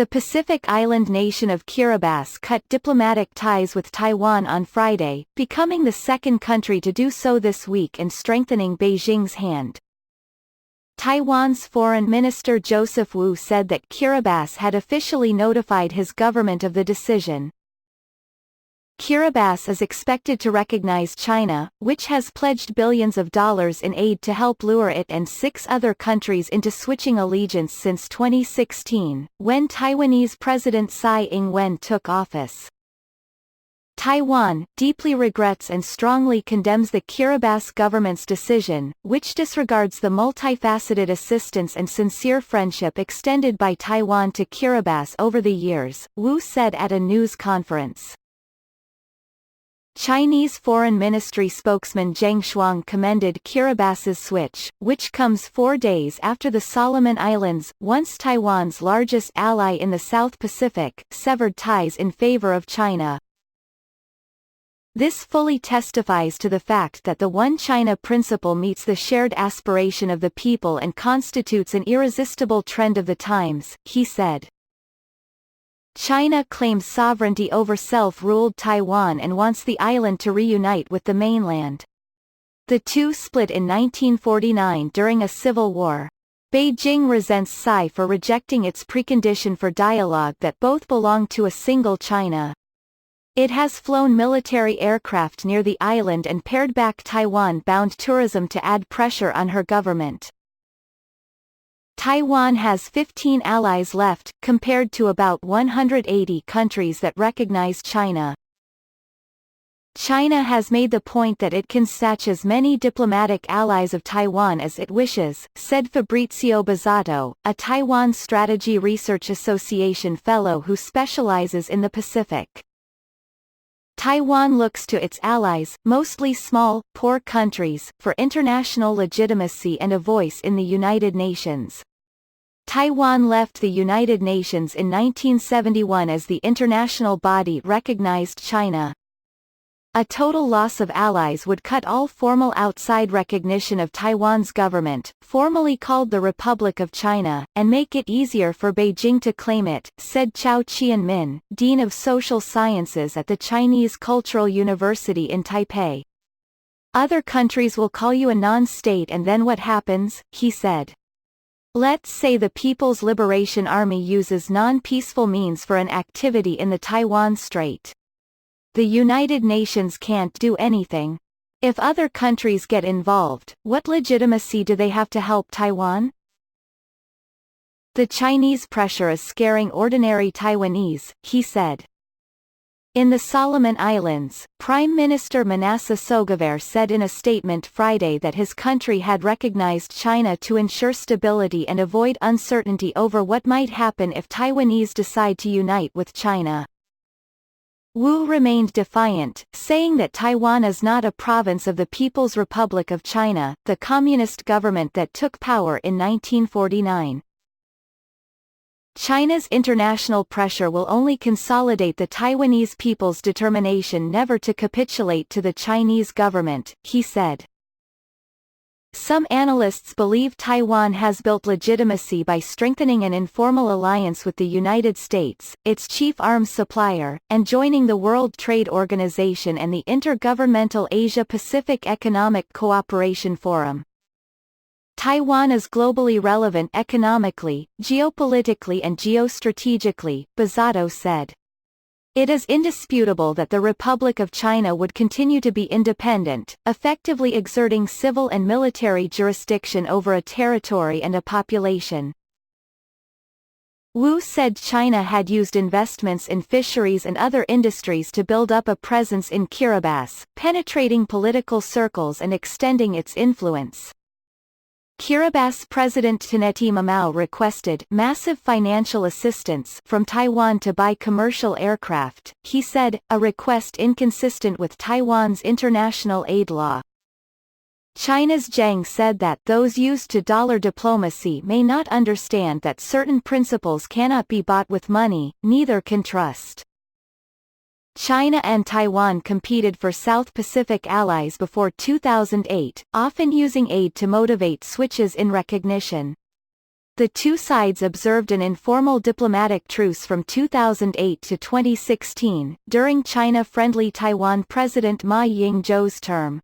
The Pacific island nation of Kiribati cut diplomatic ties with Taiwan on Friday, becoming the second country to do so this week and strengthening Beijing's hand. Taiwan's Foreign Minister Joseph Wu said that Kiribati had officially notified his government of the decision. Kiribati is expected to recognize China, which has pledged billions of dollars in aid to help lure it and 6 other countries into switching allegiance since 2016, when Taiwanese President Tsai Ing-wen took office. Taiwan deeply regrets and strongly condemns the Kiribati government's decision, which disregards the multifaceted assistance and sincere friendship extended by Taiwan to Kiribati over the years, Wu said at a news conference. Chinese Foreign Ministry spokesman Zheng Shuang commended Kiribati's switch, which comes 4 days after the Solomon Islands, once Taiwan's largest ally in the South Pacific, severed ties in favor of China. This fully testifies to the fact that the One China principle meets the shared aspiration of the people and constitutes an irresistible trend of the times, he said. China claims sovereignty over self-ruled Taiwan and wants the island to reunite with the mainland. The two split in 1949 during a civil war. Beijing resents Tsai for rejecting its precondition for dialogue that both belong to a single China. It has flown military aircraft near the island and pared back Taiwan-bound tourism to add pressure on her government. Taiwan has 15 allies left, compared to about 180 countries that recognize China. China has made the point that it can snatch as many diplomatic allies of Taiwan as it wishes, said Fabrizio Bazzato, a Taiwan Strategy Research Association fellow who specializes in the Pacific. Taiwan looks to its allies, mostly small, poor countries, for international legitimacy and a voice in the United Nations. Taiwan left the United Nations in 1971 as the international body recognized China. A total loss of allies would cut all formal outside recognition of Taiwan's government, formally called the Republic of China, and make it easier for Beijing to claim it, said Chao Chien-min, Dean of Social Sciences at the Chinese Cultural University in Taipei. Other countries will call you a non-state and then what happens, he said. Let's say the People's Liberation Army uses non-peaceful means for an activity in the Taiwan Strait. The United Nations can't do anything. If other countries get involved, what legitimacy do they have to help Taiwan? The Chinese pressure is scaring ordinary Taiwanese, he said. In the Solomon Islands, Prime Minister Manasseh Sogavare said in a statement Friday that his country had recognized China to ensure stability and avoid uncertainty over what might happen if Taiwanese decide to unite with China. Wu remained defiant, saying that Taiwan is not a province of the People's Republic of China, the communist government that took power in 1949. China's international pressure will only consolidate the Taiwanese people's determination never to capitulate to the Chinese government, he said. Some analysts believe Taiwan has built legitimacy by strengthening an informal alliance with the United States, its chief arms supplier, and joining the World Trade Organization and the Intergovernmental Asia-Pacific Economic Cooperation Forum. Taiwan is globally relevant economically, geopolitically and geostrategically, Bazzato said. It is indisputable that the Republic of China would continue to be independent, effectively exerting civil and military jurisdiction over a territory and a population. Wu said China had used investments in fisheries and other industries to build up a presence in Kiribati, penetrating political circles and extending its influence. Kiribati President Tenneti Mamao requested massive financial assistance from Taiwan to buy commercial aircraft, he said, a request inconsistent with Taiwan's international aid law. China's Zhang said that those used to dollar diplomacy may not understand that certain principles cannot be bought with money, neither can trust. China and Taiwan competed for South Pacific allies before 2008, often using aid to motivate switches in recognition. The two sides observed an informal diplomatic truce from 2008 to 2016, during China-friendly Taiwan President Ma Ying-jeou's term.